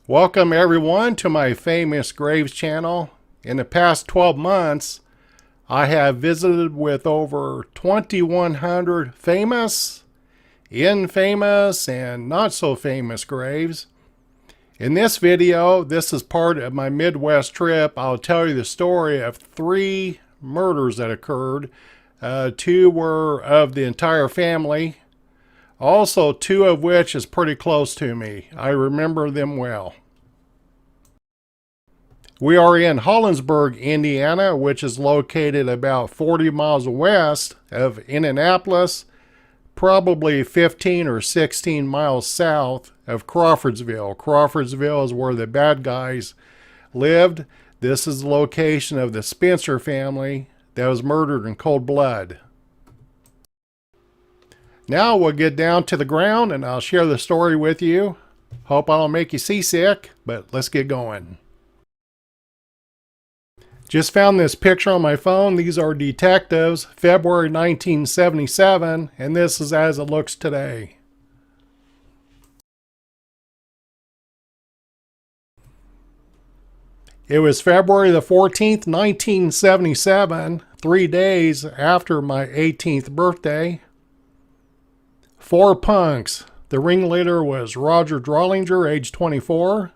Welcome everyone to my Famous Graves channel. In the past 12 months, I have visited with over 2,100 famous, infamous, and not so famous graves. In this video, this is part of my Midwest trip. I'll tell you the story of 3 murders that occurred. 2 were of the entire family. Also, 2 of which is pretty close to me. I remember them well. We are in Hollandsburg, Indiana, which is located about 40 miles west of Indianapolis, probably 15 or 16 miles south of Crawfordsville. Crawfordsville is where the bad guys lived. This is the location of the Spencer family that was murdered in cold blood. Now we'll get down to the ground and I'll share the story with you. Hope I don't make you seasick, but let's get going. Just found this picture on my phone. These are detectives, February 1977, and this is as it looks today. It was February the 14th, 1977, 3 days after my 18th birthday. 4 punks. The ringleader was Roger Drollinger, age 24.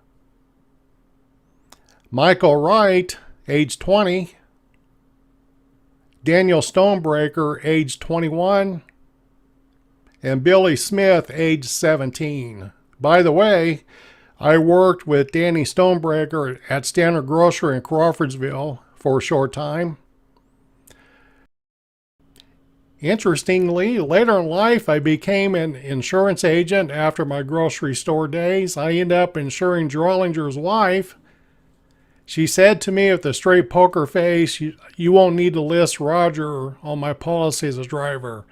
Michael Wright, age 20. Daniel Stonebreaker, age 21. And Billy Smith, age 17. By the way, I worked with Danny Stonebreaker at Standard Grocery in Crawfordsville for a short time. Interestingly, later in life, I became an insurance agent after my grocery store days. I ended up insuring Drollinger's wife. She said to me with a straight poker face, you won't need to list Roger on my policy as a driver.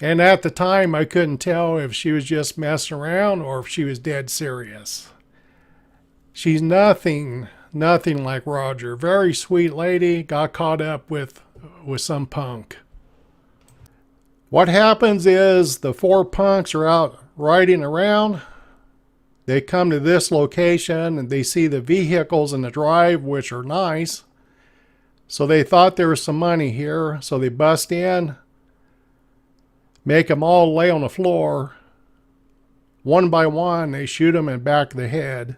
And at the time, I couldn't tell if she was just messing around or if she was dead serious. She's nothing like Roger. Very sweet lady, got caught up with some punk. What happens is the 4 punks are out riding around. They come to this location and they see the vehicles in the drive, which are nice. So they thought there was some money here. So they bust in, make them all lay on the floor. One by one, they shoot them in the back of the head.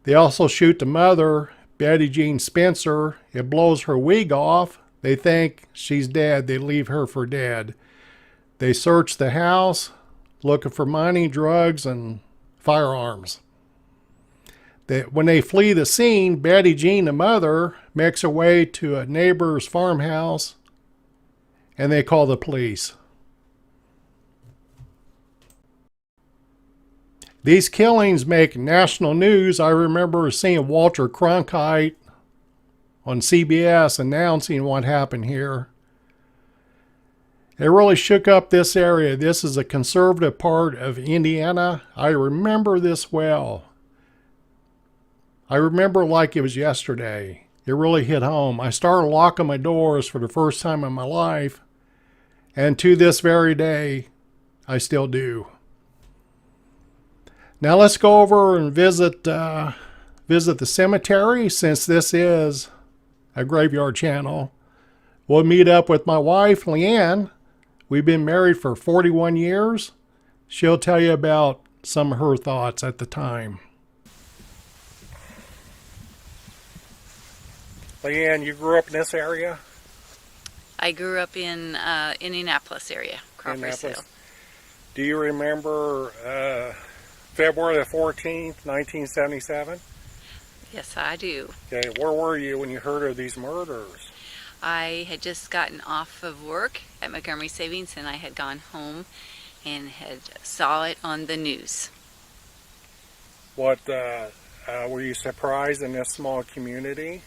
They also shoot the mother, Betty Jean Spencer. It blows her wig off. They think she's dead. They leave her for dead. They search the house, looking for money, drugs, and firearms. When they flee the scene, Betty Jean, the mother, makes her way to a neighbor's farmhouse, and they call the police. These killings make national news. I remember seeing Walter Cronkite on CBS announcing what happened here. It really shook up this area. This is a conservative part of Indiana. I remember this well. I remember like it was yesterday. It really hit home. I started locking my doors for the first time in my life, and to this very day, I still do. Now let's go over and visit the cemetery, since this is a graveyard channel. We'll meet up with my wife, Leanne. We've been married for 41 years. She'll tell you about some of her thoughts at the time. Leanne, you grew up in this area? I grew up in Indianapolis area, Crawfordsville. Do you remember February the 14th, 1977? Yes, I do. Okay, where were you when you heard of these murders? I had just gotten off of work at Montgomery Savings, and I had gone home and had saw it on the news. What, were you surprised in this small community?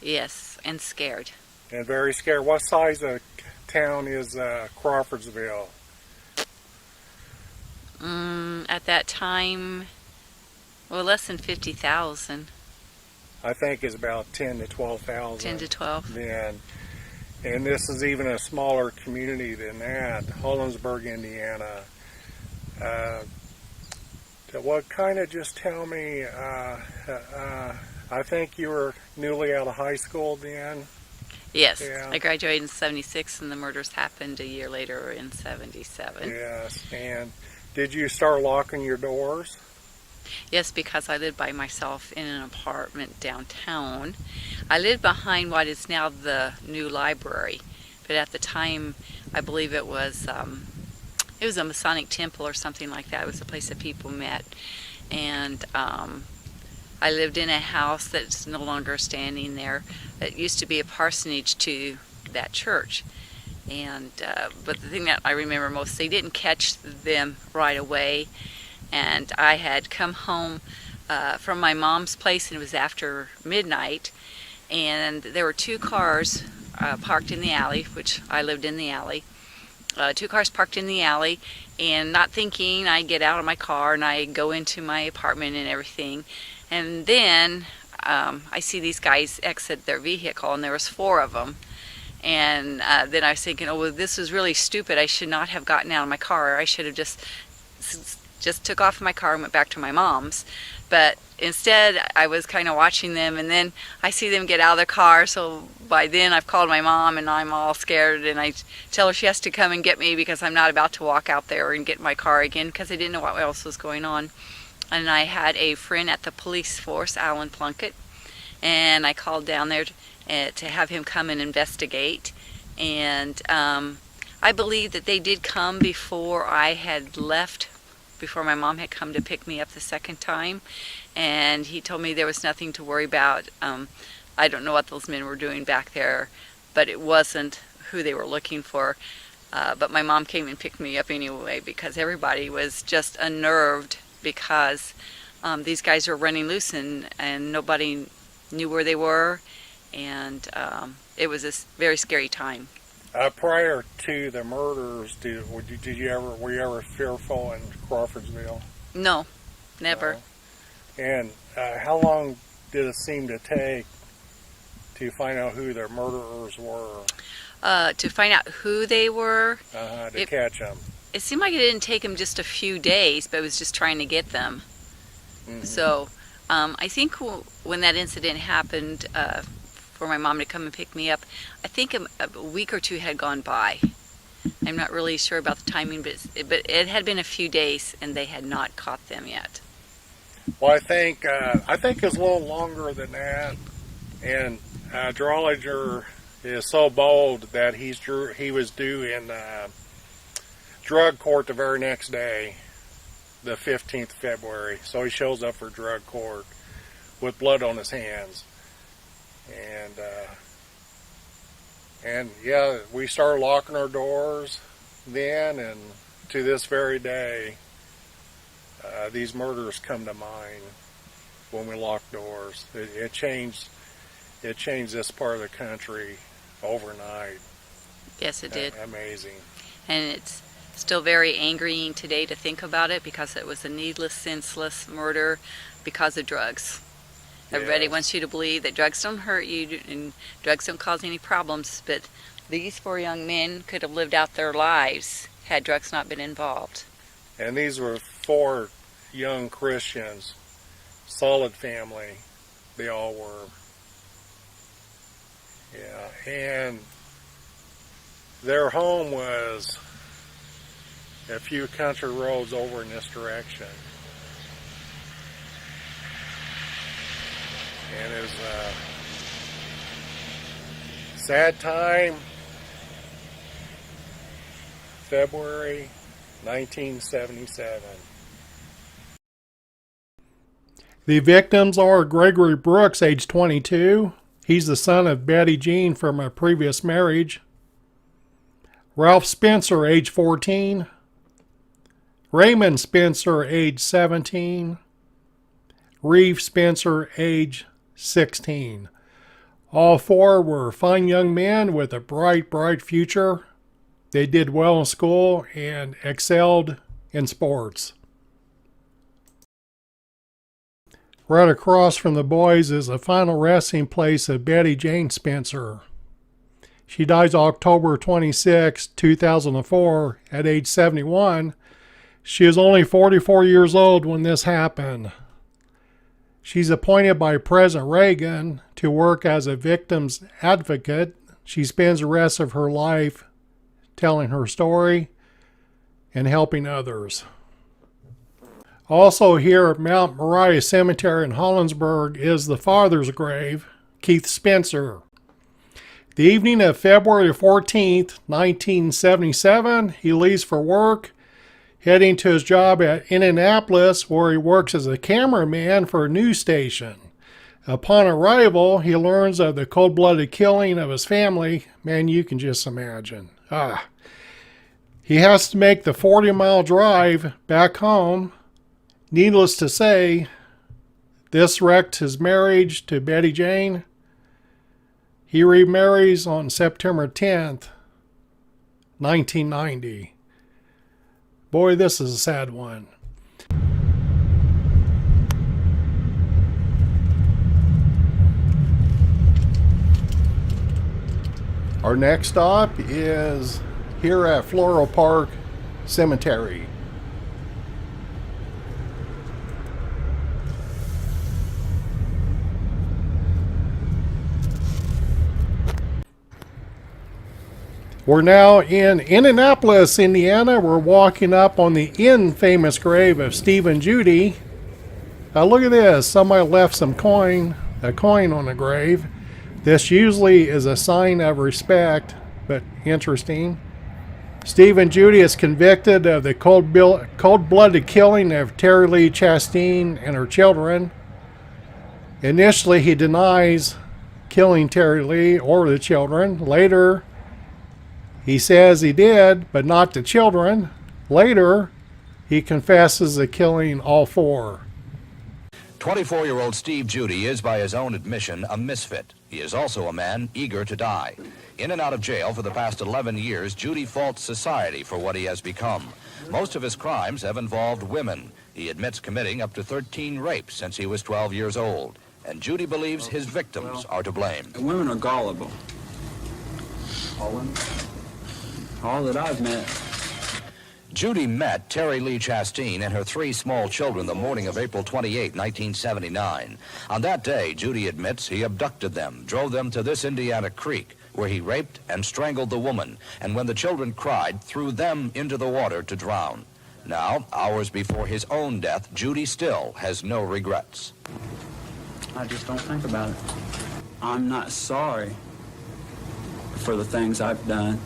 Yes, and scared. And very scared. What size of town is Crawfordsville? At that time, well, less than 50,000. I think it's about 10 to 12,000. 10 to 12. Then, and this is even a smaller community than that, Hollandsburg, Indiana. Well, kind of just tell me, I think you were newly out of high school then? Yes, Yeah. I graduated in 76 and the murders happened a year later in 77. Yes. And did you start locking your doors? Yes, because I lived by myself in an apartment downtown. I lived behind what is now the new library, but at the time I believe it was a Masonic temple or something like that. It was a place that people met, and I lived in a house that's no longer standing there. It used to be a parsonage to that church. And but the thing that I remember most, they didn't catch them right away. And I had come home from my mom's place, and it was after midnight. And there were two cars parked in the alley, which I lived in the alley. Two cars parked in the alley, and not thinking, I get out of my car and I go into my apartment and everything. And then I see these guys exit their vehicle, and there was four of them. And then I was thinking, oh, well, this was really stupid. I should not have gotten out of my car. I should have just took off my car and went back to my mom's. But instead, I was kind of watching them, and then I see them get out of their car. So by then, I've called my mom, and I'm all scared, and I tell her she has to come and get me because I'm not about to walk out there and get in my car again because I didn't know what else was going on. And I had a friend at the police force, Alan Plunkett, and I called down there to have him come and investigate. And I believe that they did come before I had left, before my mom had come to pick me up the second time. And he told me there was nothing to worry about. I don't know what those men were doing back there, but it wasn't who they were looking for. But my mom came and picked me up anyway because everybody was just unnerved because these guys were running loose and nobody knew where they were. And it was a very scary time. Prior to the murders, were you ever fearful in Crawfordsville? No, never. No. And how long did it seem to take to find out who their murderers were? To find out who they were? To catch them. It seemed like it didn't take them just a few days, but it was just trying to get them. Mm-hmm. So I think when that incident happened, for my mom to come and pick me up, I think a week or two had gone by. I'm not really sure about the timing, but it had been a few days, and they had not caught them yet. Well, I think it's a little longer than that. And Drollinger is so bold that he was due in drug court the very next day, the 15th of February. So he shows up for drug court with blood on his hands. And yeah, we started locking our doors then, and to this very day, these murders come to mind when we lock doors. It changed this part of the country overnight. Yes, it did. Amazing. And it's still very angering today to think about it because it was a needless, senseless murder because of drugs. Everybody wants you to believe that drugs don't hurt you and drugs don't cause any problems, but these four young men could have lived out their lives had drugs not been involved. And these were four young Christians, solid family, they all were. Yeah, and their home was a few country roads over in this direction. And it was a sad time, February 1977. The victims are Gregory Brooks, age 22. He's the son of Betty Jean from a previous marriage. Ralph Spencer, age 14. Raymond Spencer, age 17. Reeve Spencer, age 16. All four were fine young men with a bright, bright future. They did well in school and excelled in sports. Right across from the boys is the final resting place of Betty Jane Spencer. She dies October 26, 2004 at age 71. She was only 44 years old when this happened. She's appointed by President Reagan to work as a victim's advocate. She spends the rest of her life telling her story and helping others. Also here at Mount Moriah Cemetery in Hollandsburg is the father's grave, Keith Spencer. The evening of February 14th, 1977, he leaves for work, heading to his job at Indianapolis, where he works as a cameraman for a news station. Upon arrival, he learns of the cold-blooded killing of his family. Man, you can just imagine. He has to make the 40-mile drive back home. Needless to say, this wrecked his marriage to Betty Jane. He remarries on September 10th, 1990. Boy, this is a sad one. Our next stop is here at Floral Park Cemetery. We're now in Indianapolis, Indiana. We're walking up on the infamous grave of Steve and Judy. Look at this. Somebody left a coin on the grave. This usually is a sign of respect, but interesting. Steve and Judy is convicted of the cold-blooded killing of Terry Lee Chastine and her children. Initially, he denies killing Terry Lee or the children. Later, he says he did, but not the children. Later, he confesses to killing all four. 24-year-old Steve Judy is, by his own admission, a misfit. He is also a man eager to die. In and out of jail for the past 11 years, Judy faults society for what he has become. Most of his crimes have involved women. He admits committing up to 13 rapes since he was 12 years old. And Judy believes his victims are to blame. Women are gullible. All that I've met. Judy met Terry Lee Chastine and her 3 small children the morning of April 28, 1979. On that day, Judy admits he abducted them, drove them to this Indiana creek, where he raped and strangled the woman, and when the children cried, threw them into the water to drown. Now, hours before his own death, Judy still has no regrets. I just don't think about it. I'm not sorry for the things I've done,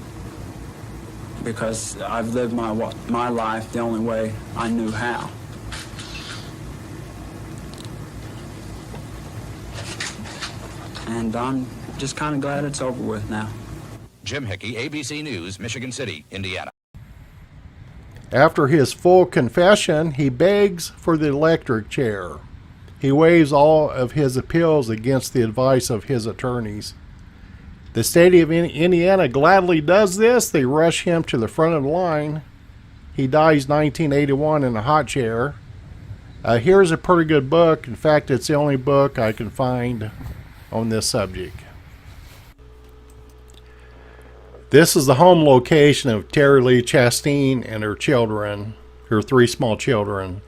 because I've lived my life the only way I knew how. And I'm just kind of glad it's over with now. Jim Hickey, ABC News, Michigan City, Indiana. After his full confession, he begs for the electric chair. He waives all of his appeals against the advice of his attorneys. The state of Indiana gladly does this. They rush him to the front of the line. He dies 1981 in a hot chair. Here's a pretty good book. In fact, it's the only book I can find on this subject. This is the home location of Terry Lee Chastine and her children, her 3 small children.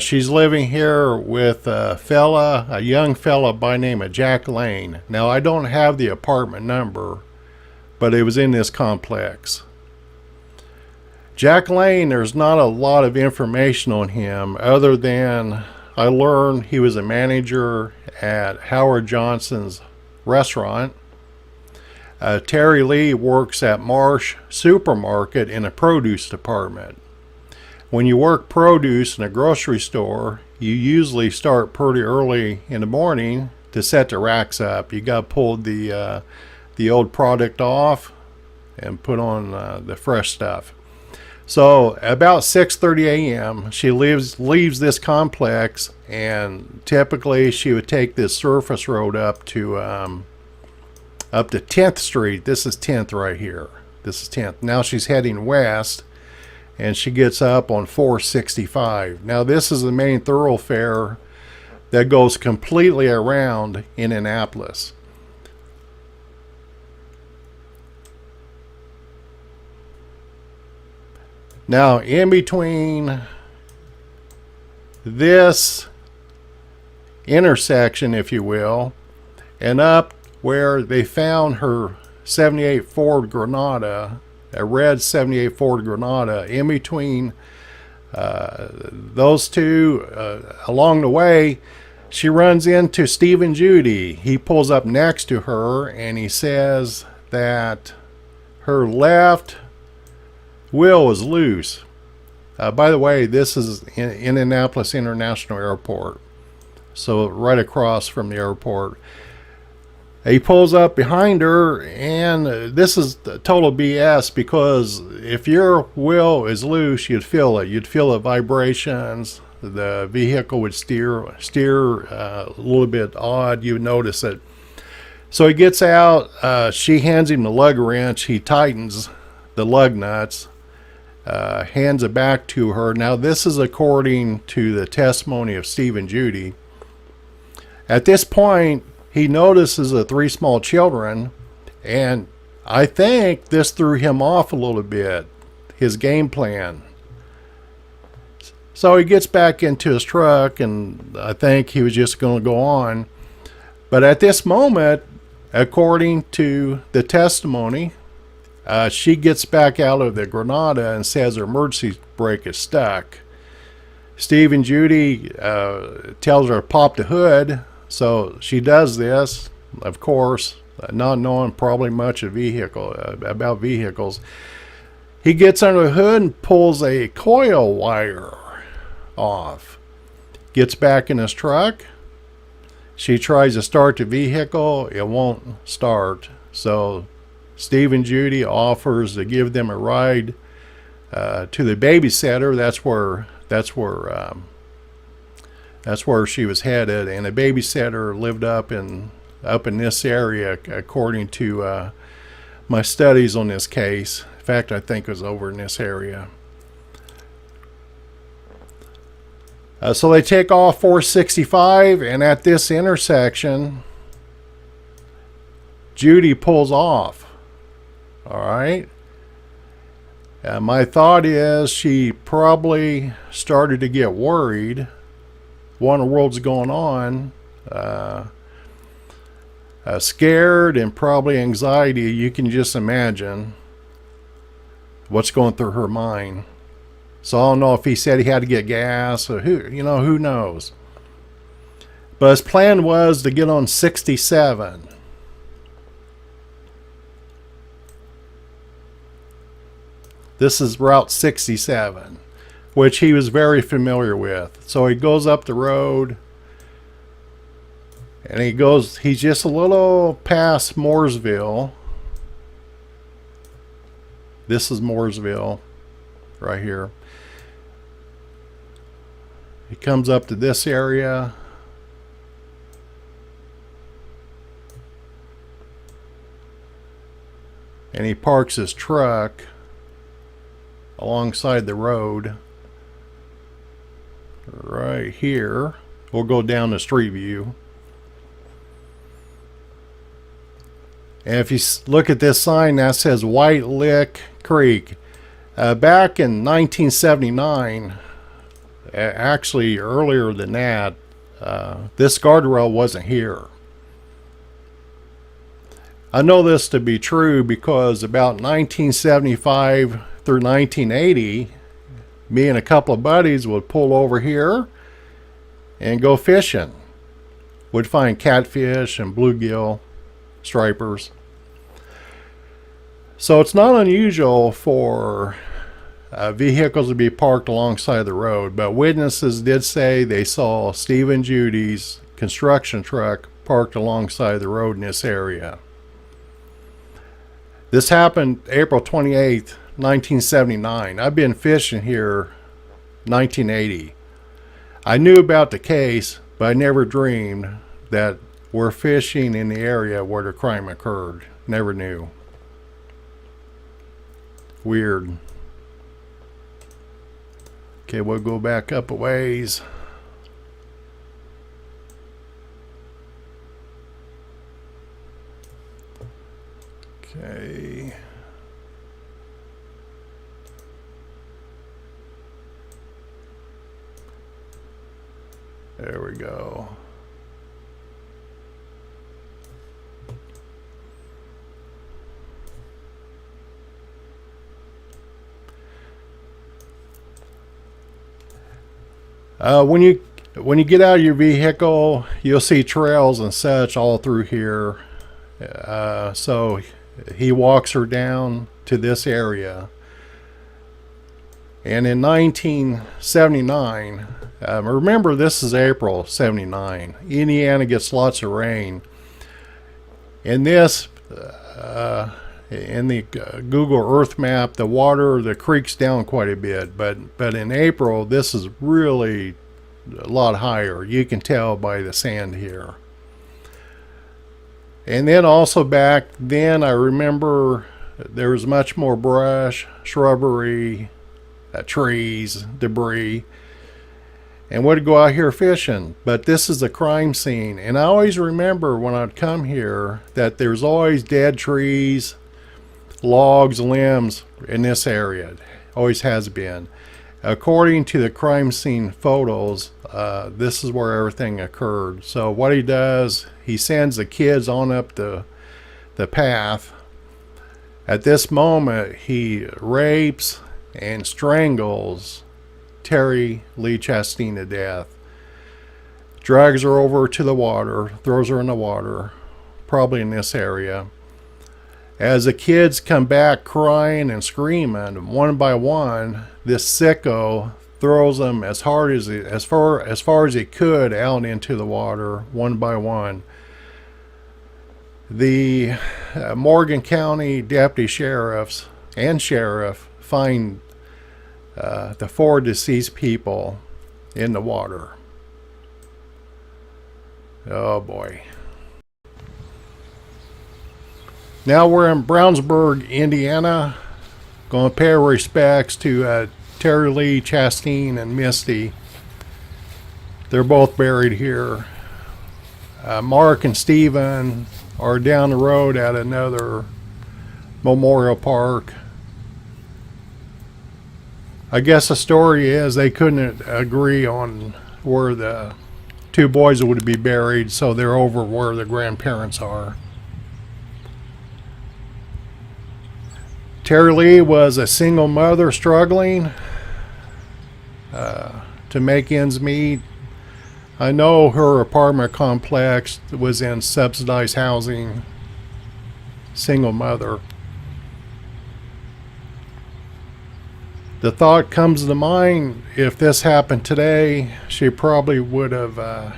She's living here with a young fella by the name of Jack Lane. Now, I don't have the apartment number, but it was in this complex. Jack Lane, there's not a lot of information on him other than I learned he was a manager at Howard Johnson's restaurant. Terry Lee works at Marsh Supermarket in a produce department. When you work produce in a grocery store, you usually start pretty early in the morning to set the racks up. You got to pull the old product off and put on the fresh stuff. So about 6:30 a.m. she leaves this complex, and typically she would take this surface road up to 10th Street. This is 10th right here. This is 10th. Now she's heading west, and she gets up on 465. Now this is the main thoroughfare that goes completely around Indianapolis. Now, in between this intersection, if you will, and up where they found her 78 Ford Granada, a red 78 Ford Granada, in between those two, along the way, she runs into Steve and Judy. He pulls up next to her and he says that her left wheel is loose. By the way, this is in Indianapolis International Airport, so right across from the airport. He pulls up behind her, and this is total BS, because if your wheel is loose, you'd feel it. You'd feel the vibrations. The vehicle would steer a little bit odd. You would notice it. So he gets out. She hands him the lug wrench. He tightens the lug nuts, hands it back to her. Now, this is according to the testimony of Steve and Judy. At this point, he notices the three small children, and I think this threw him off a little bit, his game plan. So he gets back into his truck, and I think he was just going to go on. But at this moment, according to the testimony, she gets back out of the Granada and says her emergency brake is stuck. Steve and Judy tells her to pop the hood. So she does this, of course, not knowing probably much of about vehicles. He gets under the hood and pulls a coil wire off. Gets back in his truck. She tries to start the vehicle. It won't start. So Steve and Judy offers to give them a ride to the babysitter. That's where she was headed, and a babysitter lived up in this area, according to my studies on this case. In fact, I think it was over in this area. So they take off 465, and at this intersection, Judy pulls off. All right. My thought is she probably started to get worried. What in the world's going on? Scared and probably anxiety. You can just imagine what's going through her mind. So I don't know if he said he had to get gas or who knows. But his plan was to get on 67. This is Route 67, which he was very familiar with. So he goes up the road, and he's just a little past Mooresville. This is Mooresville, right here. He comes up to this area. And he parks his truck alongside the road right here. We'll go down the street view. And if you look at this sign, that says White Lick Creek. Back in 1979, actually earlier than that, this guardrail wasn't here. I know this to be true because about 1975 through 1980, me and a couple of buddies would pull over here and go fishing. Would find catfish and bluegill, stripers. So it's not unusual for vehicles to be parked alongside the road, but witnesses did say they saw Steve and Judy's construction truck parked alongside the road in this area. This happened April 28th, 1979. I've been fishing here 1980. I knew about the case, but I never dreamed that we're fishing in the area where the crime occurred. Never knew. Weird. Okay, we'll go back up a ways. Okay. There we go. When you get out of your vehicle, you'll see trails and such all through here. So he walks her down to this area. And in 1979, remember this is April 79, Indiana gets lots of rain. In this, in the Google Earth map, the creek's down quite a bit, but in April, this is really a lot higher. You can tell by the sand here. And then also back then, I remember there was much more brush, shrubbery, trees, debris, and would go out here fishing. But this is a crime scene, and I always remember when I'd come here that there's always dead trees, logs, limbs in this area. Always has been. According to the crime scene photos, this is where everything occurred. So what he does, he sends the kids on up the path. At this moment, he rapes and strangles Terry Lee Chastine to death. Drags her over to the water, throws her in the water, probably in this area. As the kids come back crying and screaming, one by one, this sicko throws them as far as he could out into the water, one by one. The Morgan County deputy sheriffs and sheriff find the 4 deceased people in the water. Oh boy. Now we're in Brownsburg, Indiana. Going to pay our respects to Terry Lee Chastine and Misty. They're both buried here. Mark and Stephen are down the road at another memorial park. I guess the story is they couldn't agree on where the 2 boys would be buried, so they're over where the grandparents are. Terry Lee was a single mother struggling to make ends meet. I know her apartment complex was in subsidized housing. Single mother. The thought comes to mind, if this happened today, she probably would have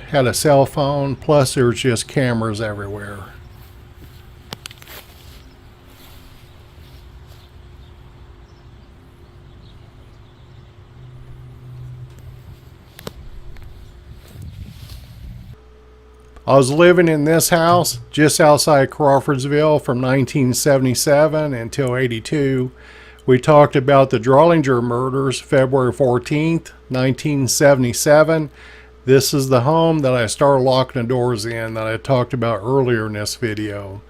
had a cell phone, plus there's just cameras everywhere. I was living in this house just outside Crawfordsville from 1977 until 82. We talked about the Drollinger murders, February 14th, 1977. This is the home that I started locking the doors in that I talked about earlier in this video.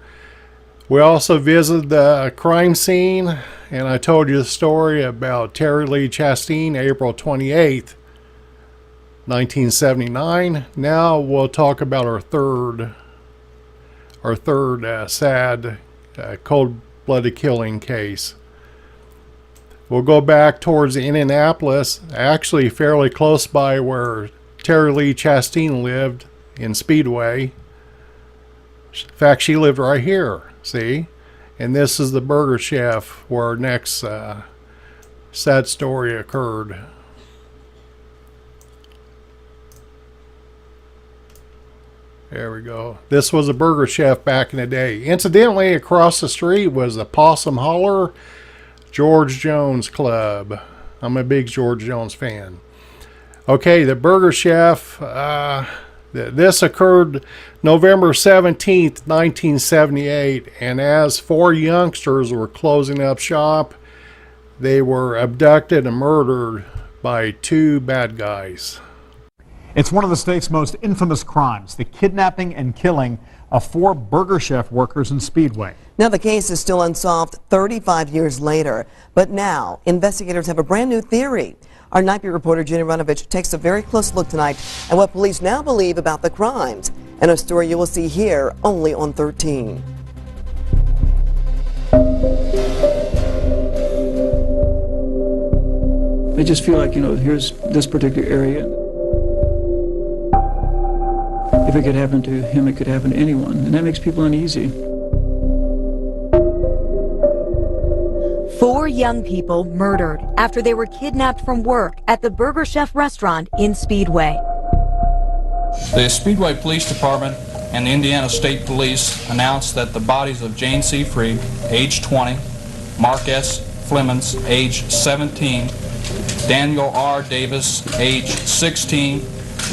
We also visited the crime scene, and I told you the story about Terry Lee Chastine, April 28th, 1979. Now we'll talk about our third sad, cold-blooded killing case. We'll go back towards Indianapolis, actually fairly close by where Terry Lee Chastine lived in Speedway. In fact, she lived right here, see? And this is the Burger Chef where our next sad story occurred. There we go. This was a Burger Chef back in the day. Incidentally, across the street was the Possum Holler George Jones Club. I'm a big George Jones fan. Okay, the Burger Chef, this occurred November 17th, 1978, and as 4 youngsters were closing up shop, they were abducted and murdered by 2 bad guys. It's one of the state's most infamous crimes, the kidnapping and killing of 4 Burger Chef workers in Speedway. Now the case is still unsolved 35 years later, but now investigators have a brand new theory. Our Night Beat reporter Jenny Runovich takes a very close look tonight at what police now believe about the crimes, and a story you will see here only on 13. I just feel like, here's this particular area. If it could happen to him, it could happen to anyone, and that makes people uneasy. 4 young people murdered after they were kidnapped from work at the Burger Chef restaurant in Speedway. The Speedway Police Department and the Indiana State Police announced that the bodies of Jane C. Freed, age 20, Mark S. Flemons, age 17, Daniel R. Davis, age 16,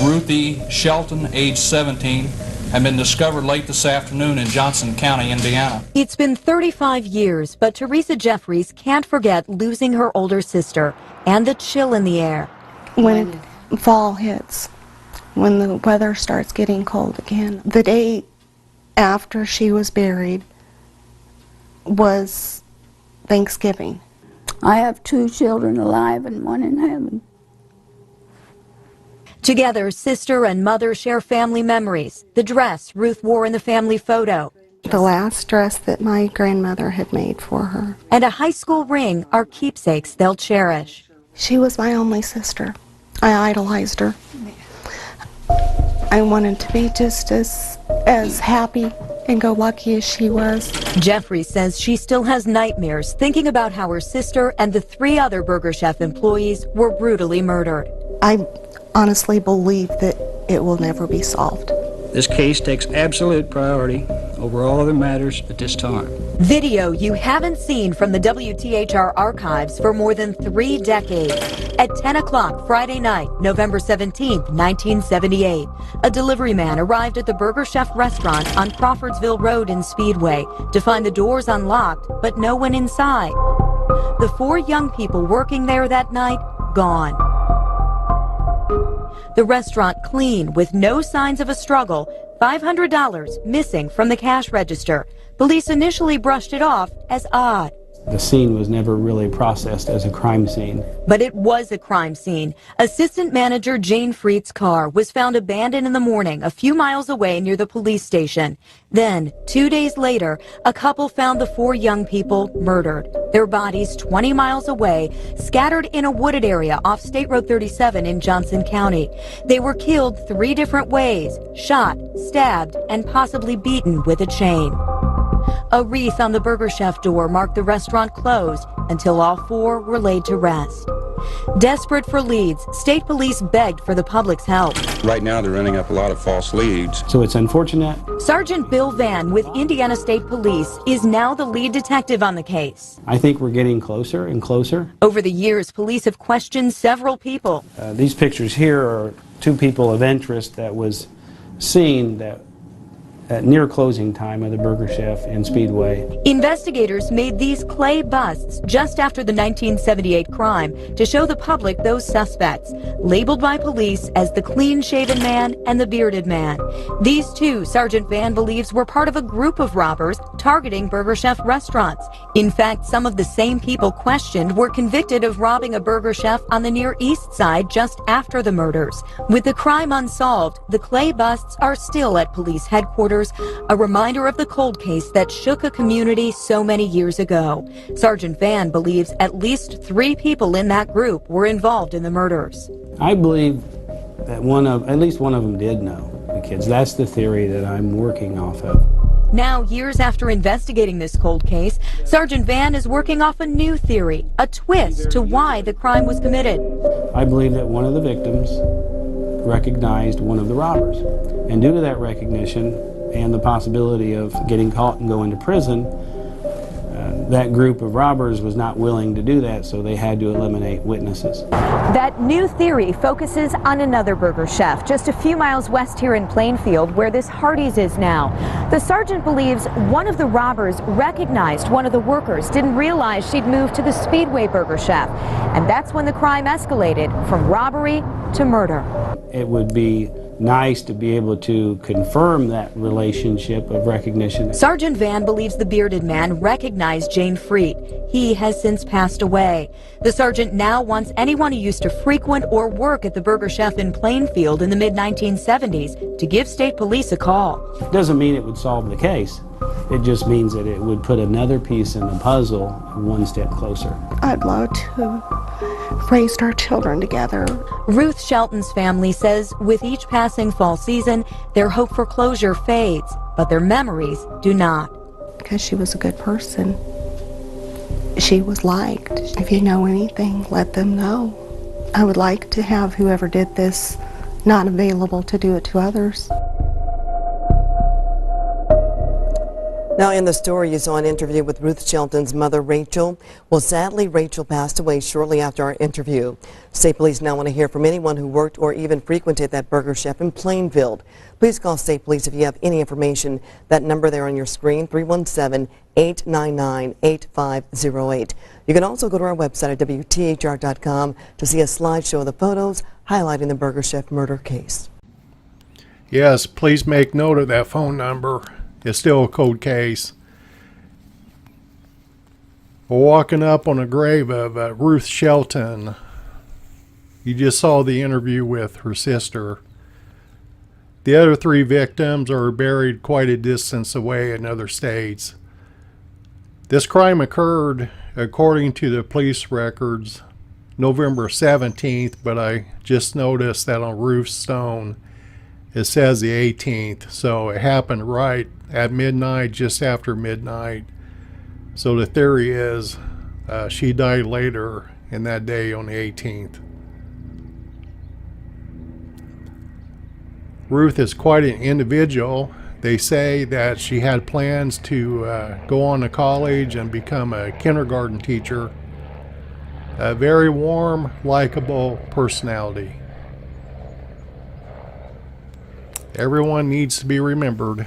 Ruth E. Shelton, age 17, have been discovered late this afternoon in Johnson County, Indiana. It's been 35 years, but Teresa Jeffries can't forget losing her older sister and the chill in the air. When fall hits, when the weather starts getting cold again. The day after she was buried was Thanksgiving. I have 2 children alive and 1 in heaven. Together, sister and mother share family memories. The dress Ruth wore in the family photo. The last dress that my grandmother had made for her. And a high school ring are keepsakes they'll cherish. She was my only sister. I idolized her. I wanted to be just as happy and go lucky as she was. Jeffrey says she still has nightmares thinking about how her sister and the 3 other Burger Chef employees were brutally murdered. I honestly believe that it will never be solved. This case takes absolute priority over all other matters at this time. Video you haven't seen from the WTHR archives for more than 3 decades. At 10 o'clock Friday night, November 17th, 1978, a delivery man arrived at the Burger Chef restaurant on Crawfordsville Road in Speedway to find the doors unlocked, but no one inside. The 4 young people working there that night, gone. The restaurant clean with no signs of a struggle, $500 missing from the cash register. Police initially brushed it off as odd. The scene was never really processed as a crime scene. But it was a crime scene. Assistant manager Jane Freed's car was found abandoned in the morning a few miles away near the police station. Then, 2 days later, a couple found the 4 young people murdered. Their bodies 20 miles away, scattered in a wooded area off State Road 37 in Johnson County. They were killed 3 different ways: shot, stabbed, and possibly beaten with a chain. A wreath on the Burger Chef door marked the restaurant closed until all 4 were laid to rest. Desperate for leads, state police begged for the public's help. Right now they're running up a lot of false leads. So it's unfortunate. Sergeant Bill Vann with Indiana State Police is now the lead detective on the case. I think we're getting closer and closer. Over the years, police have questioned several people. These pictures here are 2 people of interest that was seen that at near closing time of the Burger Chef in Speedway. Investigators made these clay busts just after the 1978 crime to show the public those suspects, labeled by police as the clean-shaven man and the bearded man. These 2, Sergeant Vann believes, were part of a group of robbers targeting Burger Chef restaurants. In fact, some of the same people questioned were convicted of robbing a Burger Chef on the Near East Side just after the murders. With the crime unsolved, the clay busts are still at police headquarters, a reminder of the cold case that shook a community so many years ago. Sergeant Vann believes at least 3 people in that group were involved in the murders. I believe that at least one of them did know the kids. That's the theory that I'm working off of. Now, years after investigating this cold case, Sergeant Vann is working off a new theory, a twist to why the crime was committed. I believe that one of the victims recognized one of the robbers. And due to that recognition and the possibility of getting caught and going to prison, that group of robbers was not willing to do that, so they had to eliminate witnesses. That new theory focuses on another Burger Chef just a few miles west here in Plainfield, where this Hardee's is now. The sergeant believes one of the robbers recognized one of the workers, didn't realize she'd moved to the Speedway Burger Chef, and that's when the crime escalated from robbery to murder. It would be nice to be able to confirm that relationship of recognition. Sergeant Van believes the bearded man recognized Jane Freed. He has since passed away. The sergeant now wants anyone who used to frequent or work at the Burger Chef in Plainfield in the mid-1970s to give state police a call. It doesn't mean it would solve the case. It just means that it would put another piece in the puzzle one step closer. I'd love to raise our children together. Ruth Shelton's family says with each passing fall season, their hope for closure fades, but their memories do not. Because she was a good person. She was liked. If you know anything, let them know. I would like to have whoever did this not available to do it to others. Now in the story, you saw an interview with Ruth Shelton's mother, Rachel. Well, sadly, Rachel passed away shortly after our interview. State Police now want to hear from anyone who worked or even frequented that Burger Chef in Plainfield. Please call State Police if you have any information. That number there on your screen, 317-899-8508. You can also go to our website at WTHR.com to see a slideshow of the photos highlighting the Burger Chef murder case. Yes, please make note of that phone number. It's still a cold case. We're walking up on a grave of Ruth Shelton. You just saw the interview with her sister. The other three victims are buried quite a distance away in other states. This crime occurred, according to the police records, November 17th, but I just noticed that on Ruth's stone it says the 18th, so it happened right at midnight, just after midnight. So the theory is she died later in that day on the 18th. Ruth is quite an individual. They say that she had plans to go on to college and become a kindergarten teacher. A very warm, likable personality. Everyone needs to be remembered.